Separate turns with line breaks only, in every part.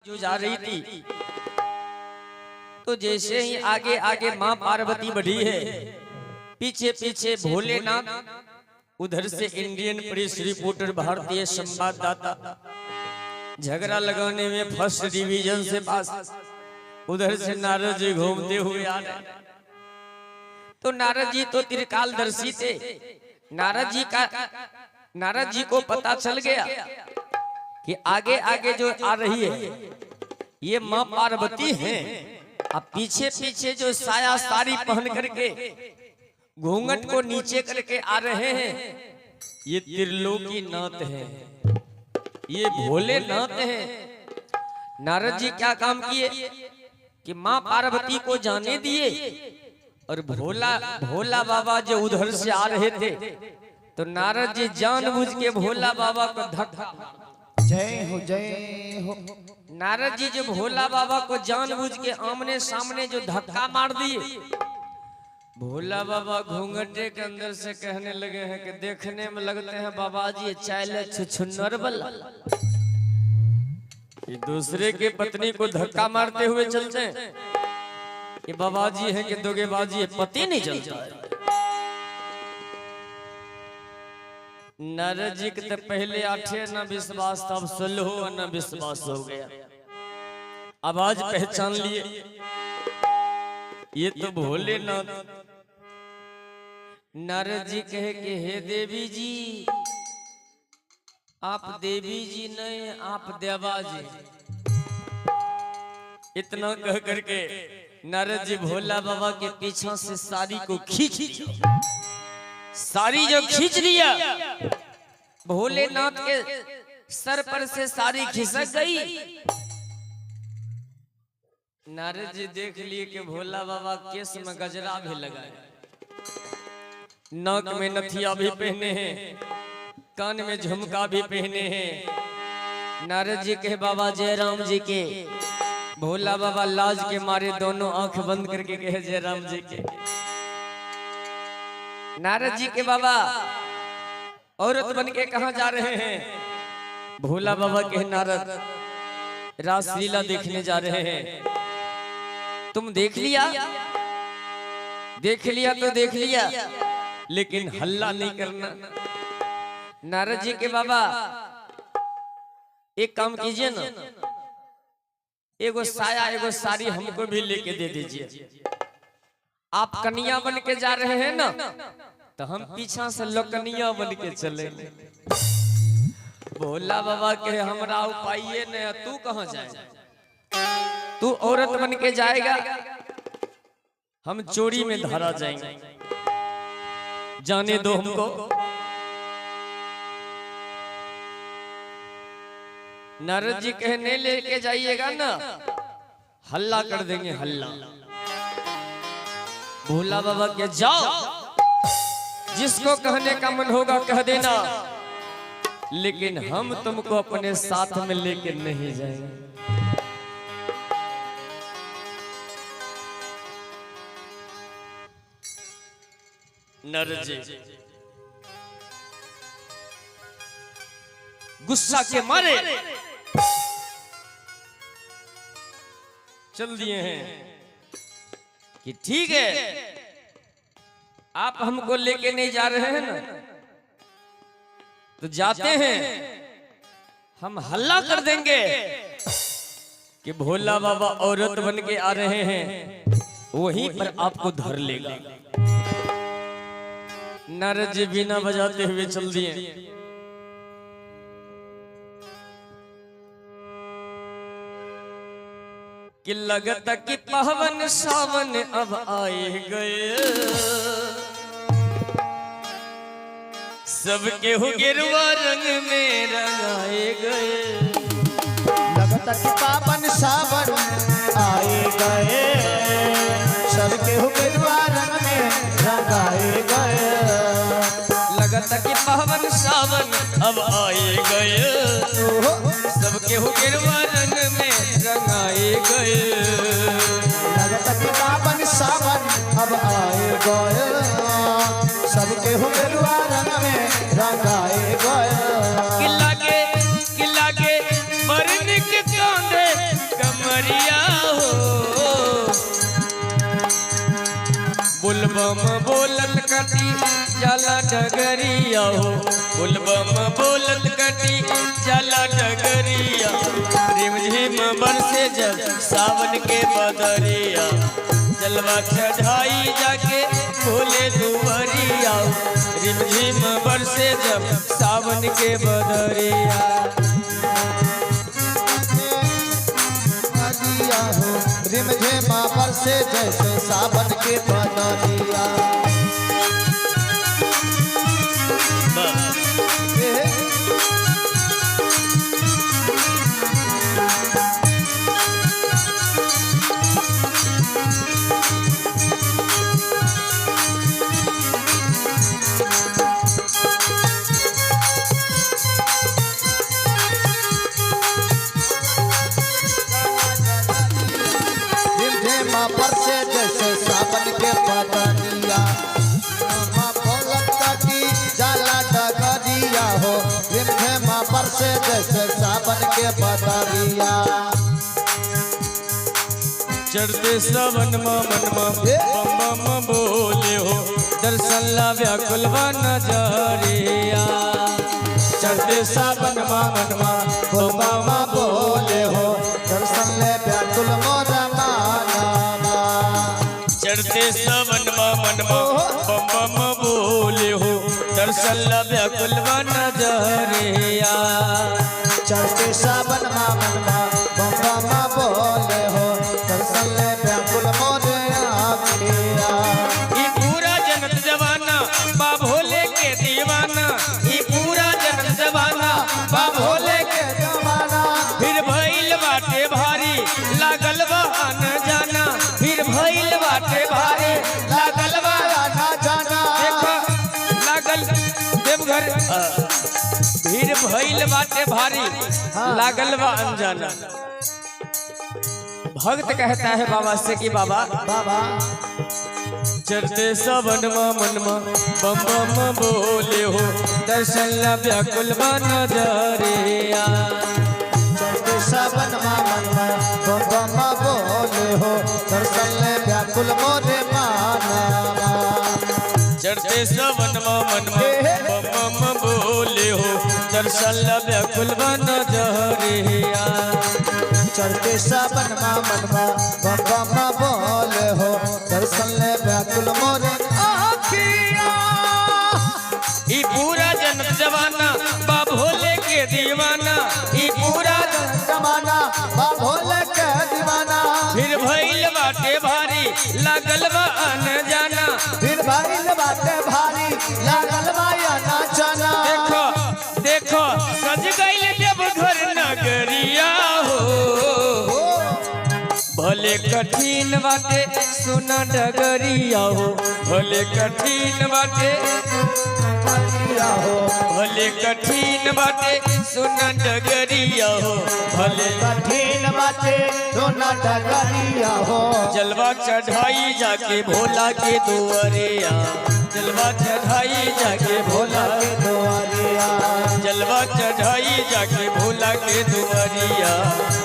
जो जा रही थी तो जैसे ही आगे आगे माँ पार्वती बढ़ी है, पीछे पीछे भोलेनाथ, उधर से इंडियन प्रेस रिपोर्टर भारतीय संवाददाता झगड़ा लगाने में फर्स्ट डिवीजन से पास, उधर से नारद जी घूमते हुए आ रहे। तो नारद जी तो त्रिकालदर्शी थे, नारद जी को पता चल गया कि आगे आगे जो आ रही है ये माँ पार्वती हैं, अब पीछे पीछे जो साया साड़ी पहन करके घूंघट को नीचे करके आ रहे हैं ये त्रिलोकी नाथ है, ये भोलेनाथ है। नारद जी क्या काम किए कि माँ पार्वती को जाने दिए और भोला बाबा जो उधर से आ रहे थे तो नारद जी जानबूझ के भोला बाबा को धक्का,
जय हो
नारद जी जो भोला बाबा को जानबूझ के आमने सामने जो धक्का मार दिए, भोला बाबा घूंघटे के अंदर से कहने लगे हैं कि देखने में लगते हैं बाबा जी चाय छुछुन्नर वाला, ये दूसरे के पत्नी को धक्का मारते हुए चलते हैं, ये बाबा जी हैं कि दोगेबाजी पति नहीं चलता है। नारद जी के तो पहले आठे न विश्वास था, अब 16 न विश्वास हो गया। आवाज पहचान लिए ये तो भोलेनाथ। नारद जी कहे कि हे देवी जी, आप देवी जी नहीं आप देवा जी। इतना कह करके नारद जी भोला बाबा के पीछे से साड़ी को खींच लिया, साड़ी जो खींच लिया भोलेनाथ के सर पर से साड़ी खिसक गई। नारद जी देख लिए कि भोला बाबा केस में गजरा भी लगाए, नाक में नथिया भी पहने हैं, कान में झुमका भी पहने हैं। नारद जी के बाबा जयराम जी के, भोला बाबा लाज के मारे दोनों आंख बंद करके कहे जयराम जी के। नारद जी के बाबा औरत बन के कहां जा रहे हैं? भोला बाबा के नारद रासलीला देखने जा रहे हैं। तुम देख लिया, देख लिया तो देख लिया, लेकिन हल्ला नहीं करना। नारद जी के बाबा एक काम कीजिए ना, एगो साया एगो साड़ी हमको भी लेके दे दीजिए। आप कन्या बन के जा रहे हैं ना, तो हम पीछा से लोकनिया बन के चले। भोला बाबा के हमरा उपाय न, तू कहाँ जाए? तू औरत बन के जाएगा, हम चोरी में धरा जाएंगे, जाने दो हमको। नारद जी कहने लेके जाइएगा ना, हल्ला कर देंगे हल्ला। भोला बाबा के जाओ, जिसको कहने का मन होगा कह देना, लेकिन हम तुमको अपने साथ में लेके नहीं जाएंगे। नारद जी गुस्सा के मारे चल दिए हैं कि ठीक है, आप हमको लेके नहीं जा रहे हैं ना, तो जाते हैं, हम हल्ला कर देंगे कि भोला बाबा औरत बन के आ रहे हैं, वहीं पर आपको धर लेगा। नारद जी बिना बजाते हुए चल दिए। कि लगता कि पावन सावन अब आए गए, सबके हो गिरवा रंग में रंगाए गए।
लगता कि पावन सावन आए गए, सबके हो गिरवा रंग में रंगाए गए।
लगता कि पावन सावन अब आए गए, सबके हो गिरवा रंग में रंगाए गए।
लगता कि पावन सावन अब आए गए, सबके हो गिरवा रंग में रंगाए गए।
कि लागे मरने के कांधे बुलबम बोलत कटी जाला डगरिया हो, बुलबम बोलत कटी जाला डगरिया। रिमझिम बरसे जब सावन के बदरिया, जलवा चढ़ाई जाके भोले दुवरिया। रिमझिम बरसे जब सावन के बदरिया,
हो रिमझिमा बरसे जैसे सावन के बदरिया। बरसे जैसे सावन के बदरिया, बोलत कटी जाला डगरिया हो। रिमझिमा बरसे जैसे सावन के बदरिया,
चढ़ते सावन मनमा बम बम बोले हो, दर्शन ला व्याकुल नजरिया।
चढ़ते सावन मनमा बम बम बोले हो, दर्शन ले व्याकुल मोर माना।
चढ़ते सावन मनमा बम बम बोले हो, दर्शन ला व्याकुल नजरिया।
चढ़ते सावन मनमा बम बम बोले हो, दर्शन ले व्याकुल मोर आखिया।
ई पूरा जनत जवाना बा भोले के दीवाना, ई पूरा जनत जवाना बा भोले के
जमाना।
फिर भइल बाटे भारी लागल बा न जाना, फिर भइल बाटे भारी लागल बा
ना जाना।
देखो लागल देवघर भीड़ भइल बाटे भारी लागल बा अनजाना। भक्त कहता है बाबा से कि बाबा
बाबा
चढ़ते सावन मनमा बम बम बोले हो, दर्शन ला व्याकुल नजरिया।
चढ़ते सावन मनमा बम बम बोले हो, दर्शन ले व्याकुल मोर माना।
चढ़ते सावन मनमा बम बम बोले हो, दर्शन ला व्याकुल नजरिया।
चढ़ते सावन मनमा बम बम बोले हो, दर्शन ले व्याकुल मोर आखिया।
ई पूरा जनत जवाना बा भोले के दीवाना, ई पूरा
जमाना बा भोले के दीवाना।
फिर भइल बाटे भारी लागल बा न जाना,
फिर भइल बाटे भारी लागल बा ना जाना।
देखो देखो सज गइल देवघर नगरिया हो, भले कठिन बाटे सुना डगरिया हो, भले कठिन बाटे
हो
भले कठिन बाटे सुना डगरिया हो, भले
कठिन बाटे सोना डगरिया हो।
जलवा चढ़ाई जाके भोला के दुआरिया, जलवा चढ़ाई जाके भोला
के दुआरिया,
जलवा चढ़ाई जाके भोला के दुआरिया,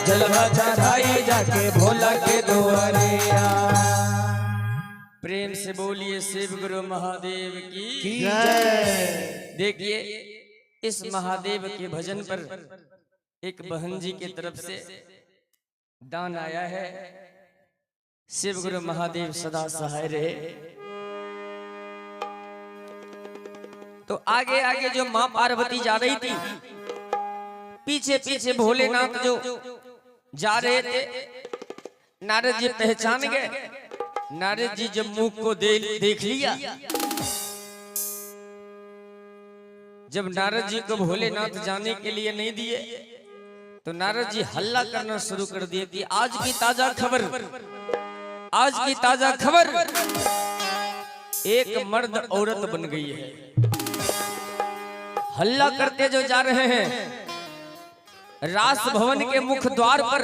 जलवा चढ़ाई जाके भोला के दुआरिया।
प्रेम से बोलिए शिव गुरु महादेव की
जय।
देखिए इस महादेव के भजन पर एक बहन जी की तरफ से दान आया है। शिव गुरु महादेव सदा सहाय रहे। तो आगे आगे जो मां पार्वती जा रही थी, पीछे पीछे भोलेनाथ जो जा रहे थे, नारद जी पहचान गए। नारद जी जब मुख को देख लिया, जब नारद जी को भोलेनाथ जाने के लिए नहीं दिए, तो नारद जी हल्ला करना शुरू कर दिए कि आज की ताजा खबर, आज की ताजा खबर, एक मर्द औरत बन गई है। हल्ला करते जो जा रहे हैं, रास भवन के मुख द्वार पर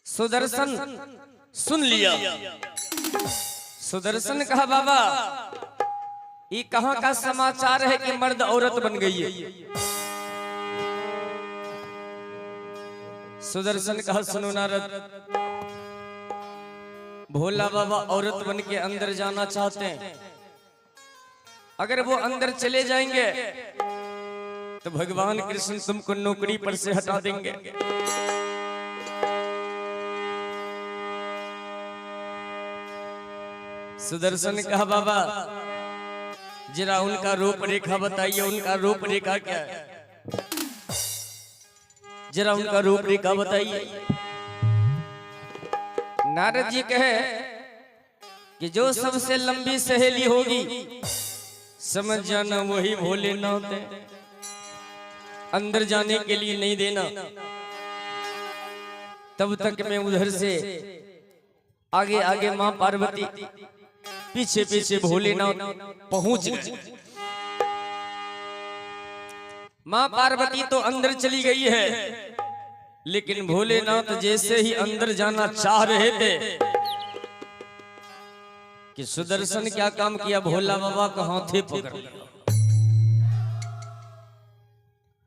सुदर्शन सुन लिया। सुदर्शन कहा बाबा ये कहां का समाचार है कि मर्द औरत बन गई है। सुदर्शन कहा सुनो नारद, भोला बाबा औरत बन के अंदर जाना चाहते हैं। अगर वो अंदर चले जाएंगे तो भगवान कृष्ण तुमको नौकरी पर से हटा देंगे। सुदर्शन कहा बाबा जरा उनका रूप रेखा बताइए, उनका रूप रेखा क्या है, जरा उनका रूप रेखा बताइए। नारद जी कहे कि जो सबसे लंबी सहेली होगी समझ जाना वही भोलेनाथ है, अंदर जाने के लिए नहीं देना। तब तक मैं उधर से आगे आगे मां पार्वती, पीछे पीछे भोलेनाथ पहुंच गए। मां पार्वती तो अंदर चली गई है, लेकिन भोलेनाथ जैसे ही अंदर जाना चाह रहे थे कि सुदर्शन क्या काम किया, भोला बाबा का हाथे पकड़ लिया।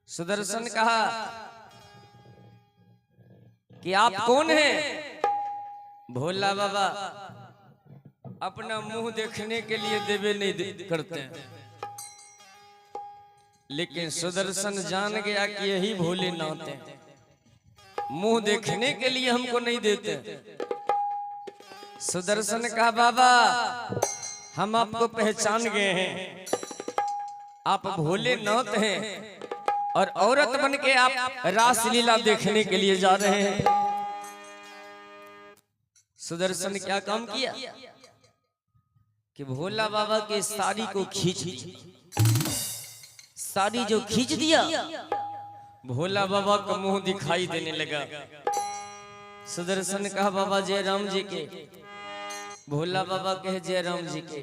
सुदर्शन कहा कि आप कौन हैं? भोला बाबा अपना मुंह देखने के लिए देवे नहीं करते हैं, लेकिन सुदर्शन जान गया कि यही भोलेनाथ हैं, मुंह देखने के लिए हमको नहीं देते। सुदर्शन कहा बाबा हम आपको पहचान गए हैं, आप भोलेनाथ हैं और औरत बन के आप रास लीला देखने के लिए जा रहे हैं। सुदर्शन क्या काम किया कि भोला बाबा के साड़ी को खींच दिया। साड़ी जो खींच दिया भोला बाबा का मुंह दिखाई देने लगा। सुदर्शन कहा बाबा जय राम जी के। भोला बाबा कहे जय राम जी के।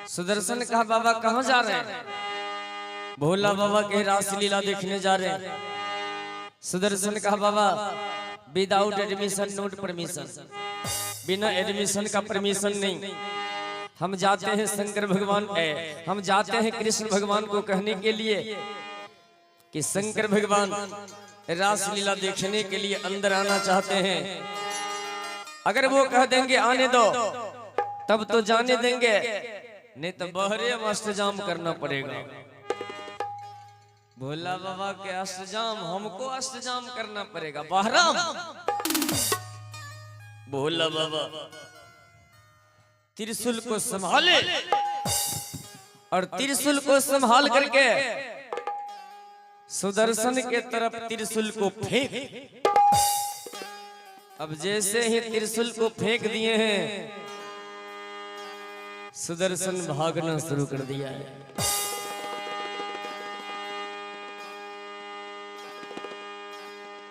सुदर्शन कहा बाबा कहाँ जा रहे हैं? भोला बाबा कहे रासलीला देखने जा रहे हैं। सुदर्शन कहा बाबा विदाउट एडमिशन नोट परमिशन, बिना एडमिशन का परमिशन नहीं। हम जाते हैं शंकर भगवान, हम जाते हैं कृष्ण भगवान को कहने के लिए कि शंकर भगवान रासलीला देखने के लिए अंदर आना चाहते हैं। अगर वो कह देंगे आने दो तब तो जाने देंगे, नहीं तो बहरे अष्टजाम करना पड़ेगा। भोला बाबा के अष्टजाम हमको अष्टजाम करना पड़ेगा, बहराम। भोला बाबा त्रिशूल को संभाले और त्रिशूल को संभाल करके सुदर्शन के तरफ त्रिशूल को फेंक। अब जैसे ही त्रिशूल को फेंक दिए हैं सुदर्शन भागना शुरू कर दिया है।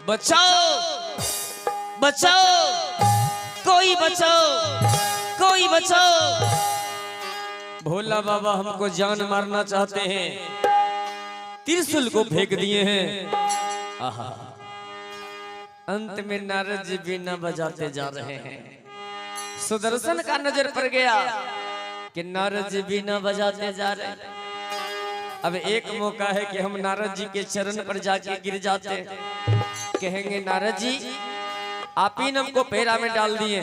बचाओ बचाओ, कोई बचाओ, कोई बचाओ। भोला बाबा हमको जान मारना चाहते हैं, त्रिशूल को फेंक दिए हैं। आहा, अंत में नारद जी बीना बजाते जा रहे हैं। सुदर्शन का नजर पड़ गया कि नारद जी बीना बजाते जा रहे हैं। अब एक मौका है कि हम नारद जी के चरण पर जाके गिर जाते, कहेंगे नारद जी आप ही हमको पैरा में डाल दिए,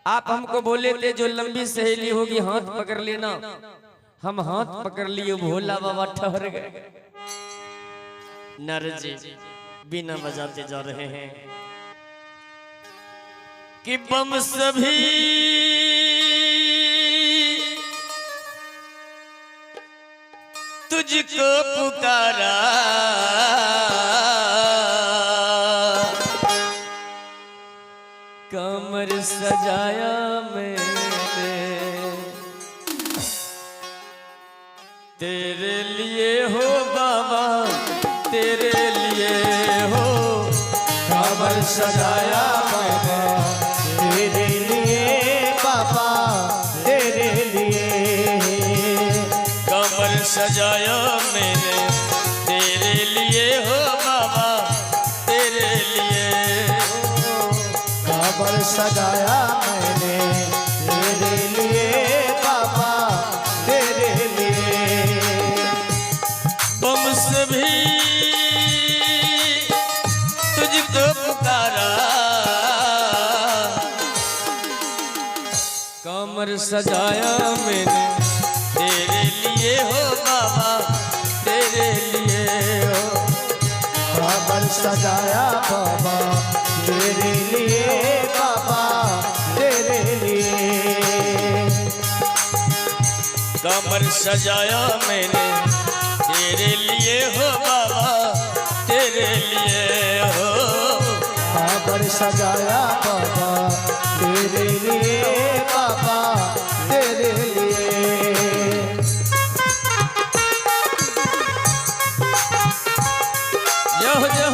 आप हमको बोले थे जो लंबी सहेली होगी हाथ पकड़ लेना, हम हाथ पकड़ लिए, भोला बाबा ठहर गए। नारद जी बीना बजाते जा रहे हैं कि बम सभी तुझको पुकारा, कमर सजाया मैंने तेरे लिए हो बाबा, तेरे लिए हो।
कमर सजाया मैंने तेरे लिए बाबा, तेरे लिए।
कमर सजाया मैंने तेरे लिए हो बाबा, तेरे लिए।
कमर सजाया मैंने तेरे लिए बाबा, तेरे लिए।
बम से भी तुझको पुकारा, कमर सजाया मैंने तेरे लिए हो बाबा, तेरे लिए हो।
कमर सजाया बाबा तेरे लिए, बाबा तेरे लिए।
कमर सजाया मैंने तेरे लिए हो बाबा, तेरे लिए हो।
कमर सजाया बाबा तेरे लिए, बाबा तेरे लिए।
जो जो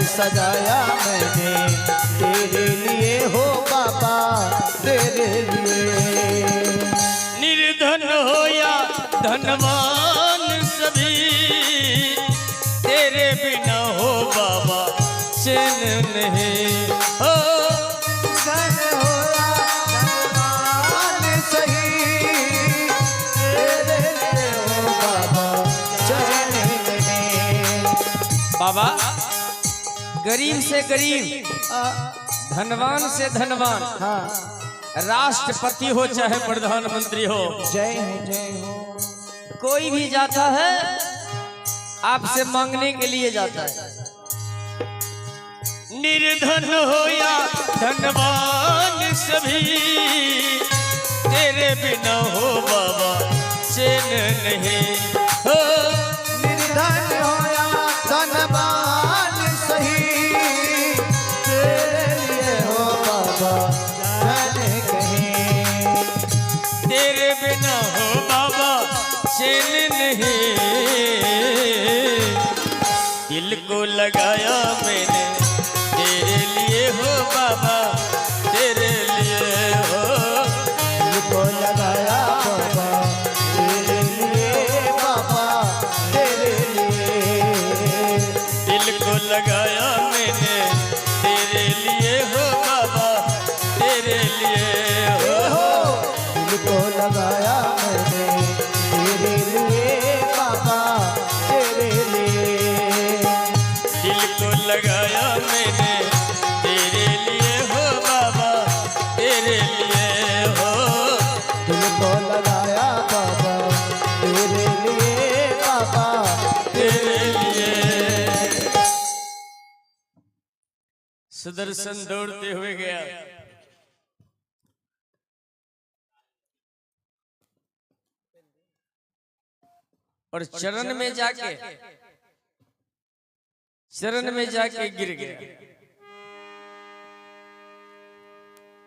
सजाया मैंने तेरे लिए हो बाबा, तेरे लिए।
निर्धन हो या धनवान सभी, तेरे बिना हो बाबा चैन नहीं हो।
धन हो या धनवान सही, तेरे लिए हो बाबा चैन नहीं।
बाबा गरीब से गरीब, धनवान से धनवान,
हाँ
राष्ट्रपति हो चाहे प्रधानमंत्री हो,
जय हो जय हो।
कोई भी जाता है आपसे मांगने के लिए जाता है। निर्धन हो या धनवान सभी, तेरे बिना हो बाबा चैन नहीं हो।
निर्धन हो या धनवान सही, तेरे लिए हो बाबा जाने कहीं।
तेरे बिना हो बाबा चैन नहीं। दिल को लगाया मैंने तेरे लिए हो बाबा, तेरे लिए हो।
दिल को लगाया बाबा तेरे लिए, बाबा तेरे लिए।
दिल को लगाया मैंने तेरे लिए हो बाबा, तेरे लिए हो।
दिल को लगाया मैंने तेरे लिए, बाबा तेरे लिए।
दिल को लगाया मैंने तेरे लिए हो बाबा, तेरे लिए हो।
दिल को लगाया बाबा तेरे लिए, बाबा
तेरे लिए। सुदर्शन दौड़ते हुए गया, और चरण में जाके गिर गया।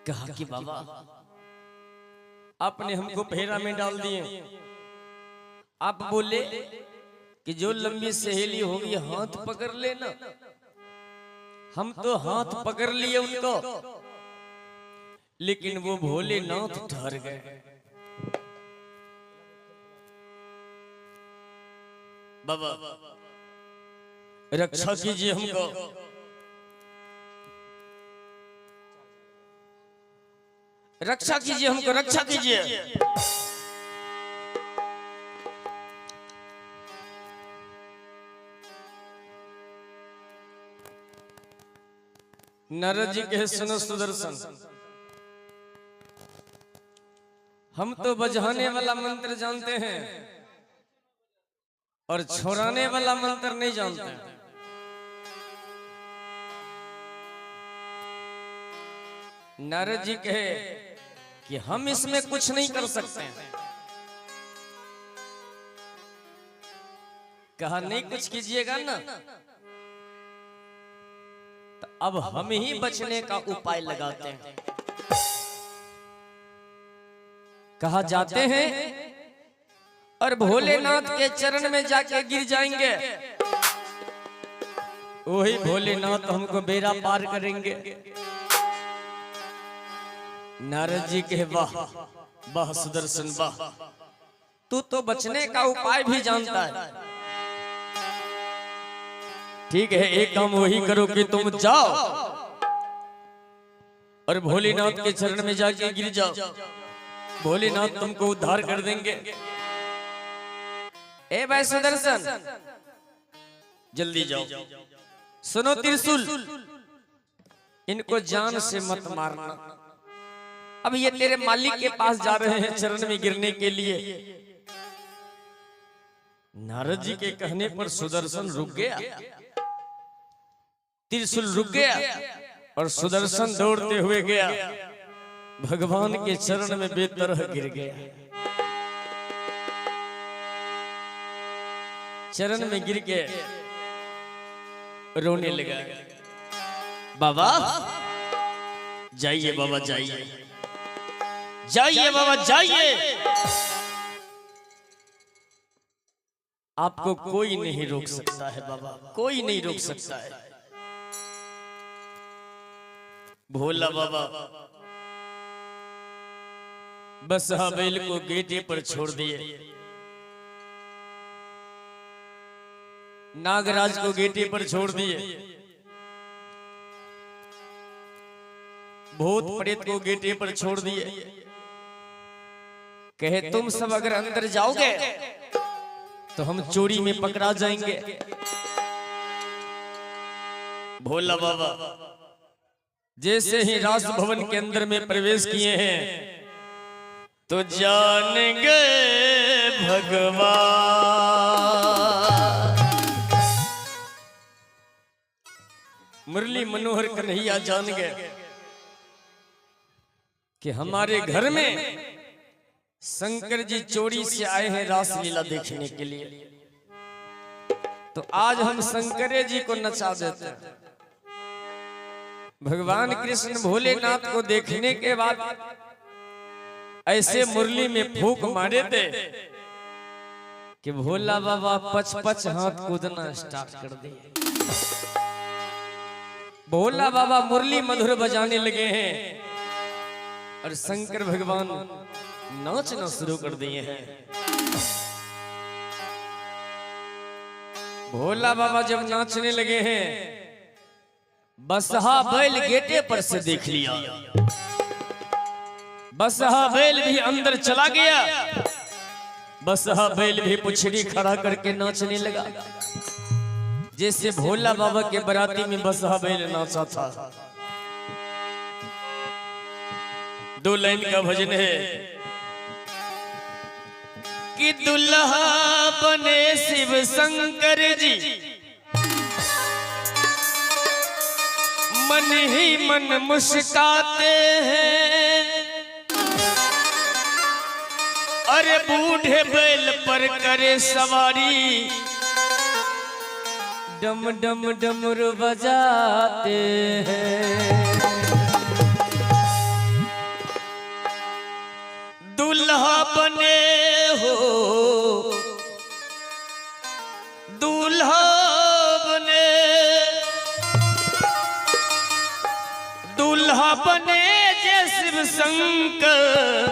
कहा कि बाबा आपने हमको फेरा में डाल दिए। आप बोले कि जो लंबी सहेली होगी हाथ पकड़ लेना। हम तो हाथ पकड़ लिए उनको, लेकिन वो भोलेनाथ ठहर गए। बाबा रक्षा कीजिए हमको, रक्षा कीजिए हमको, रक्षा कीजिए। नारद जी कहे सुनो सुदर्शन, हम तो बजाने वाला मंत्र जानते हैं और छोड़ाने वाला मंत्र नहीं जानते। नारद जी कहे कि हम इसमें कुछ नहीं कर सकते। कहा नहीं कुछ कीजिएगा ना, तो अब हम ही बचने का उपाय लगाते हैं। कहा जाते हैं और भोलेनाथ के चरण में जाके गिर जाएंगे, वही भोलेनाथ हमको बेड़ा पार करेंगे। नारद जी के वाह वाह सुदर्शन वाह, तू तो बचने का उपाय भी जानता है। ठीक है, एक काम वही करो कि तुम जाओ और भोलेनाथ के चरण में जाके गिर जाओ, भोलेनाथ तुमको उद्धार कर देंगे। ए भाई सुदर्शन, जल्दी जाओ। सुनो त्रिशूल, इनको जान से मत मारना। अब ये तेरे मालिक के पास जा रहे हैं चरण में गिरने के लिए। नारद जी के कहने पर सुदर्शन रुक गया, त्रिशूल रुक गया और सुदर्शन दौड़ते हुए गया, भगवान के चरण में बेतरह गिर गया। चरण में गिर के रोने लगा। बाबा जाइए, बाबा जाइए, जाइए बाबा जाइए, आपको कोई नहीं रोक सकता है बाबा, कोई नहीं रोक सकता है। भोला बाबा बस बैल को गेटे पर छोड़ दिए, नागराज को गेटे पर छोड़ दिए, भूत प्रेत को गेटे पर छोड़ दिए। कहे तुम सब अगर अंदर जाओगे तो हम चोरी में पकड़ा जाएंगे। भोला बाबा जैसे ही राज भवन के अंदर में प्रवेश किए हैं तो जान गए भगवान, मुरली मनोहर कन्हैया जान गए कि हमारे घर में शंकर जी चोरी से आए हैं रासलीला देखने के लिए। तो आज हम शंकरे जी को नचा देते हैं। भगवान कृष्ण भोलेनाथ को देखने के बाद ऐसे मुरली में फूंक मारे थे कि भोला बाबा पच पच हाथ कूदना स्टार्ट कर दिए। भोला बाबा मुरली मधुर बजाने लगे हैं और शंकर भगवान नाचना शुरू कर दिए हैं। भोला बाबा जब नाचने लगे हैं, बसहा बैल गेटे पर से देख लिया, बसहा बैल भी अंदर चला गया, बसहा बैल भी पुछड़ी खड़ा करके नाचने लगा, जैसे भोला बाबा के बराती में बसहा बैल नाचा था। दो लाइन का भजन है कि दुल्हा बने शिव शंकर जी, मन ही मन मुस्काते हैं, अरे बूढ़े बैल पर करे सवारी, डम डम डमरू बजाते हैं। दुल्हा बने हो, दूल्हा बने, दूल्हा बने जय शिव शंकर,